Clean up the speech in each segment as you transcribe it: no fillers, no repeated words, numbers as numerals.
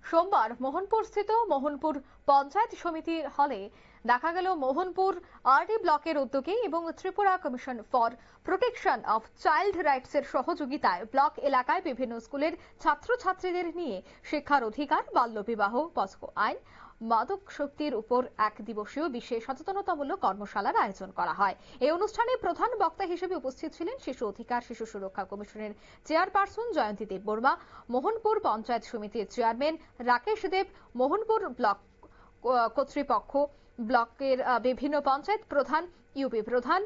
সোমবার মোহনপুর স্থিত মোহনপুর পঞ্চায়েত সমিতির হলে দেখা গেল মোহনপুর আরডি ব্লকের উদ্যোগে এবং Tripura commission for protection of child rights এর সহযোগিতায় ব্লক এলাকায় বিভিন্ন স্কুলের ছাত্রছাত্রীদের নিয়ে শিক্ষার অধিকার, বাল্যবিবাহ, পস্কো আইন, মাদক শক্তির উপর এক দিবসীয় বিশেষ সচেতনতামূলক কর্মশালার আয়োজন করা হয়। এই অনুষ্ঠানে প্রধান বক্তা হিসেবে উপস্থিত ছিলেন শিশু অধিকার শিশু সুরক্ষা কমিশনের চেয়ারপারসন জয়ন্তী দেববর্মা, মোহনপুর পঞ্চায়েত সমিতির চেয়ারম্যান রাকেশ দেব, মোহনপুর ব্লক কর্তৃপক্ষ, ব্লকের বিভিন্ন পঞ্চায়েত প্রধান, ইউপি প্রধান,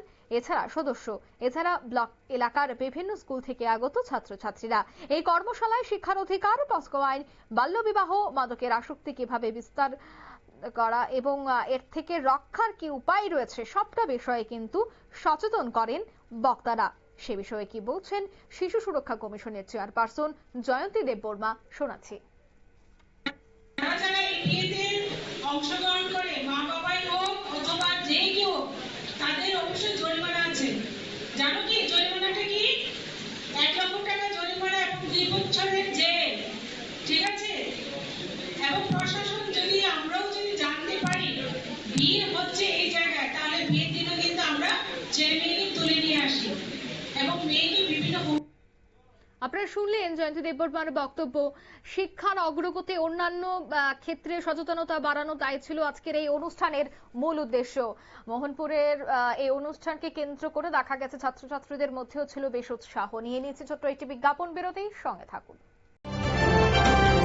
এছাড়া ব্লক এলাকার বিভিন্ন স্কুল থেকে আগত ছাত্রছাত্রীরা। এই কর্মশালায় শিক্ষার অধিকার, পস্কো আইন, বাল্যবিবাহ, মাদকের আসক্তি কিভাবে বিস্তার করা এবং এর থেকে রক্ষার কি উপায় রয়েছে সবটা বিষয়ে কিন্তু সচেতন করেন বক্তারা। সে বিষয়ে কি বলছেন শিশু সুরক্ষা কমিশনের চেয়ারপারসন জয়ন্তী দেববর্মা, শোনাচ্ছি। অংশগ্রহণ করে মা বাবাই হোক অথবা যে কেউ, তাদের অবশ্যই জরিমানা আছে। জানো কি জরিমানাটা কি? 1 লক্ষ টাকা জরিমানা এবং 2 বছরের জেল। ঠিক আছে? এবং প্রশাসন আমরাও যদি জানতে পারি বিয়ে হচ্ছে এই জায়গায়, তাহলে বিয়ের দিনও কিন্তু আমরা ছেলে মেয়েকে তুলে নিয়ে আসি এবং মেয়েকে বিভিন্ন। আপনারা শুনলেন জয়ন্তী দেববর্মার বক্তব্য। শিক্ষার অগ্রগতি, অন্যান্য ক্ষেত্রে সচেতনতা বাড়ানো, তাই ছিল আজকের এই অনুষ্ঠানের মূল উদ্দেশ্য। মোহনপুরের এই অনুষ্ঠানকে কেন্দ্র করে দেখা গেছে ছাত্রছাত্রীদের মধ্যেও ছিল বেশ উৎসাহ। নিয়ে নিয়েছে ছোট্ট একটি বিজ্ঞাপন বিরতি, সঙ্গে থাকুন।